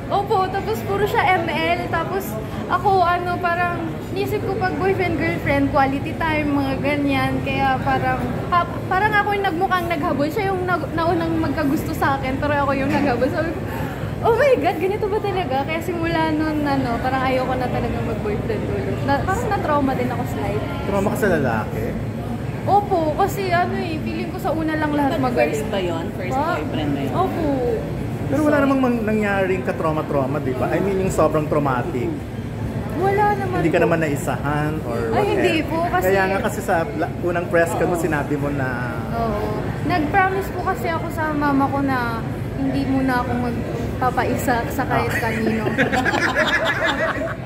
Opo, tapos puro siya ML. Tapos ako, parang nisip ko pag boyfriend-girlfriend, quality time, mga ganyan. Kaya parang ako yung nagmukhang naghabol. Siya yung naunang magkagusto sa akin, pero ako yung naghabol. Sabi ko, oh my God, ganito ba talaga? Kaya simula nun, parang ayoko na talaga mag-boyfriend ulit. Parang na-trauma din ako slight. Trauma ka sa lalaki? Opo, kasi feeling ko sa una lang lahat magaling. First ba yun? First boyfriend ba yun? Opo. Pero wala namang nangyaring ka-trauma-trauma, di ba? I mean, yung sobrang traumatic. Wala naman. Hindi ka po. naman naisahan or whatever. Ay, hindi po. Kaya nga kasi sa unang press ka mo, sinabi mo na... Oo. Nag-promise po kasi ako sa mama ko na hindi muna ako magpapaisa sa kahit kanino.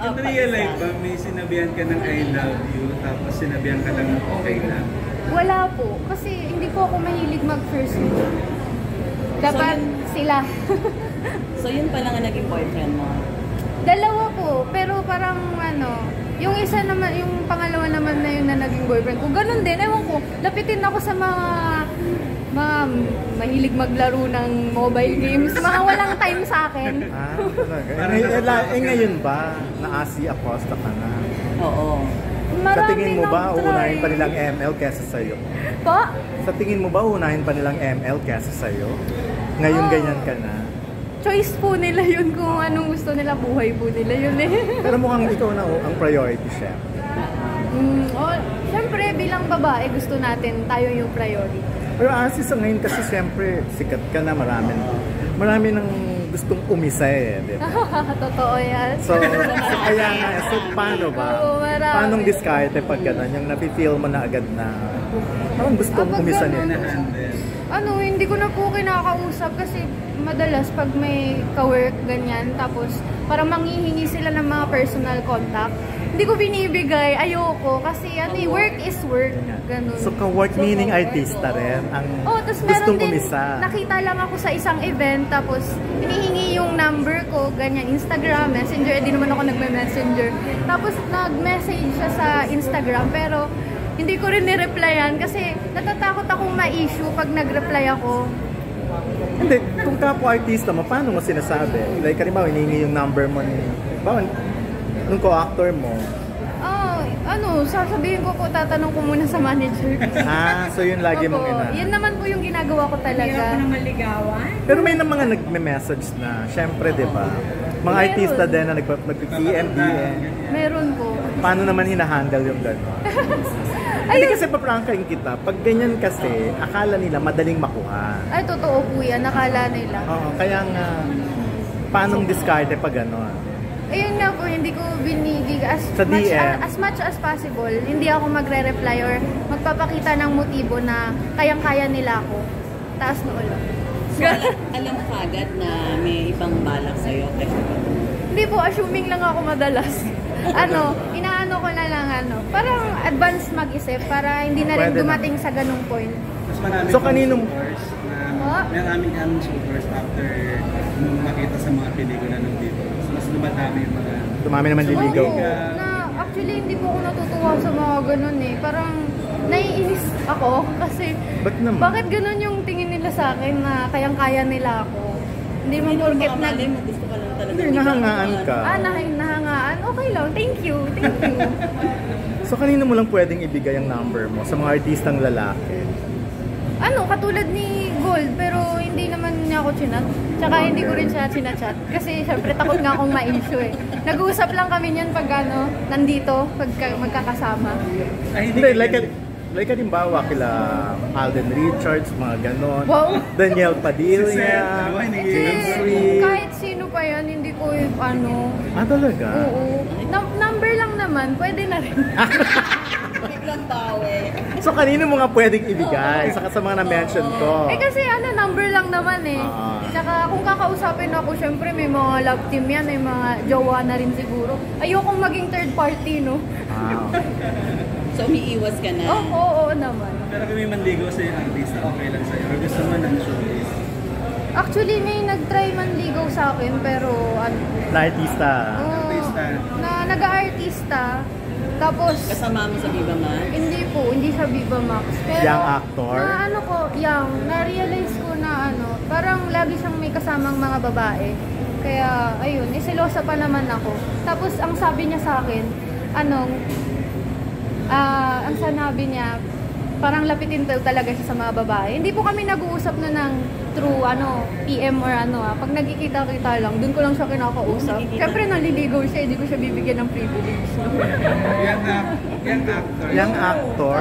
In real life ba, may sinabihan ka ng I love you, tapos sinabihan ka lang ng okay na? Wala po. Kasi hindi po ako mahilig mag-first meet. Dapat sila. So yun pala nga naging boyfriend mo? Dalawa po. Pero parang yung isa naman, yung pangalawa naman na yun na naging boyfriend ko. Ganun din. Ewan ko. Lapitin ako sa mga mahilig maglaro ng mobile games. Mga walang time sa akin. Ah, talaga. Ngayon ba, na-Asi Acosta ka na? Oo. Sa tingin mo ba, uunahin pa nilang ML kesa sa'yo? Po? Sa tingin mo ba, uunahin pa nilang ML kesa sa'yo? Ngayon ganyan ka na? Choice po nila yun kung anong gusto nila. Buhay po nila yun eh. Pero mukhang ikaw na ang priority siya. Siyempre, bilang babae, gusto natin tayo yung priority. Pero Asi, sa ngayon kasi siyempre, sikat ka na, marami nang gustong umisa eh, di ba? Totoo yan. So kaya nga, paano ba? Oo, marami. Paano diskarte pag gano'n? Yung napifeel mo na agad na parang gustong umisa nila. Hindi ko na po kinakausap kasi madalas pag may ka-work ganyan, tapos parang manghihingi sila ng mga personal contact. Hindi ko binibigay, ayoko kasi work is work, ganun. So ka-work meaning artista rin ang tapos gustong meron din, umisa. nakita lang ako sa isang event, tapos hinihingi yung number ko, ganyan, Instagram, Messenger, di naman ako nagme-messenger. Tapos nag-message siya sa Instagram, pero hindi ko rin ni-replyan kasi natatakot akong ma-issue pag nag-reply ako. Hindi, kung kapwa-artista mo, paano mo sinasabi? Like, halimbawa, hinihingi yung number mo ni... Nung co-actor mo? Sasabihin ko po, tatanong ko muna sa manager. So yun lagi mong ina. Yan naman po yung ginagawa ko talaga. Hindi ako na maligawan. Pero may na mga nagme-message na, syempre, di ba? Mga artista din na nag-PM. Meron po. Paano naman hinahandle yung gano'n? Hindi kasi paprangkain kita. Pag ganyan kasi, akala nila madaling makuha. Ay, totoo po yan. Nakala nila. Oo, kaya nga, paano diskarte pag gano'n? Ayun nga po, hindi ko binibig as much as possible. Hindi ako magre-reply or magpapakita ng motibo na kayang-kaya nila ako. Taas na ulo. So, alam mo kagad na may ibang balak sa'yo? Hindi po, assuming lang ako madalas. Inaano ko na lang parang advance mag-isip para hindi na rin dumating sa ganung point. Mas marami so kaninong maraming supers after nung makita sa mga pelikula ng dito. Mas dumadami yung mga... Dumami naman liligaw. Actually, hindi po ako natutuwa sa mga ganun eh. Parang naiinis ako kasi bakit ganun yung tingin nila sa akin na kayang-kaya nila ako. Hindi mo porket gusto ka lang talaga. Hindi, nahangaan ka. Nahangaan? Okay lang. Thank you. So kanino mo lang pwedeng ibigay ang number mo sa mga artistang lalaki? Katulad ni Gold, pero hindi naman niya ako chinat. Tsaka hindi ko rin siya chinachat. Kasi syempre takot nga akong ma-issue eh. Nag-uusap lang kami niyan pag nandito, pag magkakasama. Hindi, like halimbawa kila Alden Richards, mga ganon. Wow. Daniel Padilla, James Reid. Kahit sino pa yan, hindi ko talaga? Oo. Number lang naman, pwede na rin. Biglang bawi. So kanino mo nga pwedeng ibigay sa mga na-mention ko? Kasi number lang naman eh. Tsaka kung kakausapin ako, syempre may mga love team yan, may mga jowa na rin siguro. Ayokong maging third party, no? So umiiwas ka na? Oo naman. Pero kung may manligaw sa yung artista, okay lang sa'yo? Or gusto mo ng showbiz? Actually, may nag-try manligaw sa akin, pero Na artista? Na nag-aartista. Tapos... Kasama mo sa Viva Max? Hindi po, hindi sa Viva Max. Pero, young actor? Na-realize ko na parang lagi siyang may kasamang mga babae. Kaya ayun, isilosa pa naman ako. Tapos ang sabi niya sa akin, ang sanabi niya, parang lapitin talaga siya sa mga babae. Hindi po kami nag-uusap na ng through PM or pag nagkikita-kita lang, dun ko lang siya kinakausap. Siyempre naliligaw siya, hindi ko siya bibigyan ng privilege. Young actor?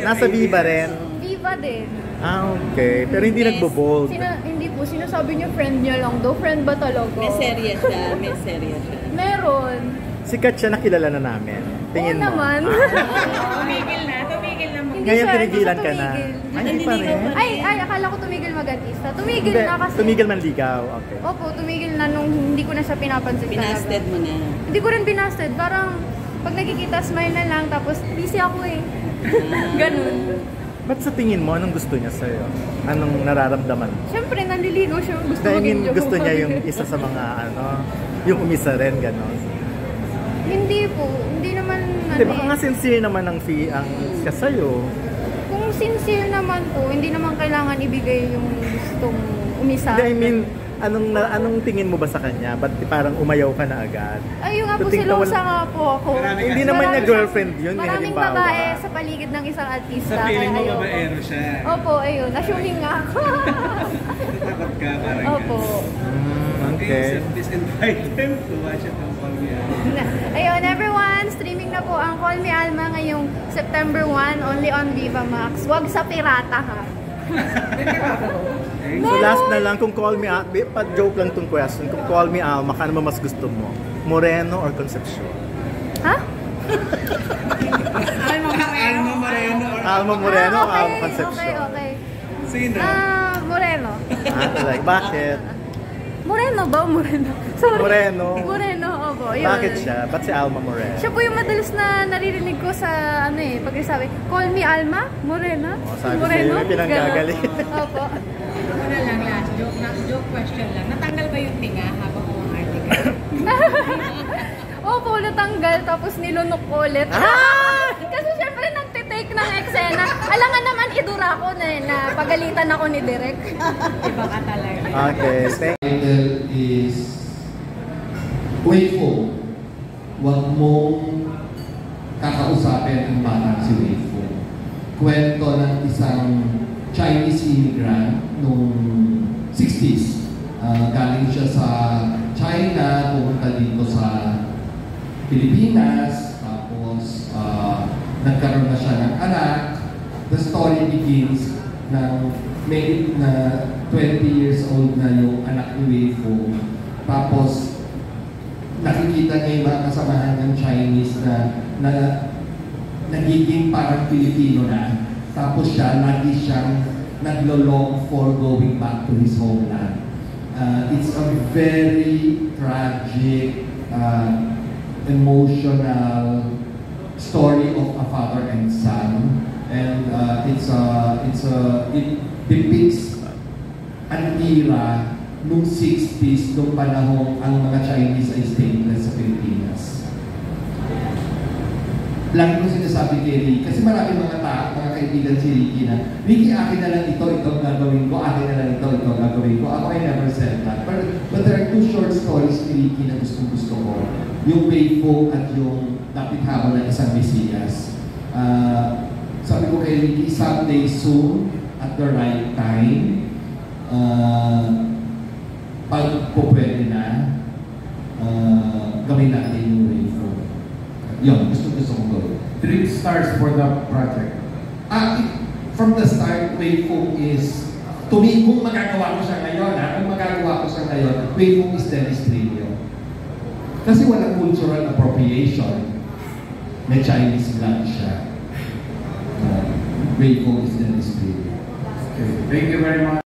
Nasa Viva rin? Viva din. Okay. Pero hindi nagbo-bold. Hindi po, sinasabi niya friend niya lang daw. Friend ba talaga? May serye siya, may serye siya. Meron. Sikat siya, nakilala na namin. Tingin Oo mo. naman. Tumigil na mo. Hindi Ngayon siya, tinigilan hindi ka siya na. tumigil. Ay, hindi pa rin. Ay, akala ko tumigil mag-artista. Tumigil Hindi, na kasi. tumigil man ligaw. Okay. Opo, tumigil na nung hindi ko na siya pinapansin Binasted talaga. mo na. Hindi ko rin binasted. Parang pag nagkikita, smile na lang. Tapos busy ako eh. Ganun. Ba't sa tingin mo, anong gusto niya sa'yo? Anong nararamdaman mo? Siyempre, naliligaw siya. Gusto I maging mean, gusto niya jowa. yung isa sa mga yung umisa rin, gano'n. Hindi po. Hindi naman. Hindi, baka nga sincere naman ang siya sa'yo. Kung sincere naman po, hindi naman kailangan ibigay yung gustong umisa. Hindi, I mean, anong tingin mo ba sa kanya? Ba't parang umayaw ka na agad? Ayun nga po, To think na silosa nga po ako. Hindi naman niya girlfriend yun, Maraming halimbawa. babae sa paligid ng isang artista. Sa feeling mo, kaya ayoko. babaero siya. Opo, ayun. Assuming nga ako. Takot ka, parang Opo. Okay. Please invite them to watch it on Call Me Alma. Ayun, everyone, streaming na po ang Call Me Alma ngayong September 1, only on Viva Max. Huwag sa pirata ha. So last na lang, kung call me out, pa-joke lang tong question, kung call me out, ano mo mas gusto mo? Moreno or Concepcion? Ha? Alma Moreno or Alma Moreno o okay, Alma Concepcion? Okay. Sino? Moreno. Like, bakit? Moreno ba? Moreno. Sorry. Moreno. Moreno, opo. Yun. Bakit siya? Ba't si Alma Moreno? Siya po yung madalas na naririnig ko sa pag sabi, call me Alma, Morena. Sabi sa'yo, may pinanggagaling. Ganun. Opo. Ako na lang last joke question lang. Natanggal ba yung tinga habang umaarte ka? Opo, natanggal tapos nilunok ko ulit. Kasi syempre nagtitake ng eksena. Alangan naman idura ko na pagalitan ako ni Direk. Iba ka talaga. Okay, thank Title is Wayful. Huwag mong kakausapin ang batang si Wayful. Kwento ng isang Chinese immigrant noong 60s. Galing siya sa China, pumunta dito sa Pilipinas, tapos nagkaroon na siya ng anak. The story begins na 20 years old na yung anak ni Wayful. Tapos nakikita niya yung mga kasamahan ng Chinese na nagiging parang Pilipino na. Tapos siya, lagi siyang naglo-long for going back to his homeland. It's a very tragic, emotional story of a father and son, and it depicts an era noong 60s, noong panahong ang mga Chinese ay stateless sa Pilipinas. Lagi ko sinasabi kay Ricky, kasi marami mga mga kaibigan si Ricky na, Ricky, akin na lang ito ang gagawin ko, akin na lang ito ang gagawin ko. Ako ay never said that. But there are two short stories ni Ricky na gusto ko. Yung Wayful at yung Lapit Habol ng Isang Mesiyas. Sabi ko kay Ricky, someday soon, at the right time, pag po pwede na, gawin natin yung Wayful. Yun, gusto kong gawin. 3 stars for the project. From the start, Wayful is, to me, kung magagawa ko siya ngayon, Wayful is Dennis Trillo. Kasi walang cultural appropriation, may Chinese blood siya. Wayful is Dennis Trillo. Okay. Thank you very much.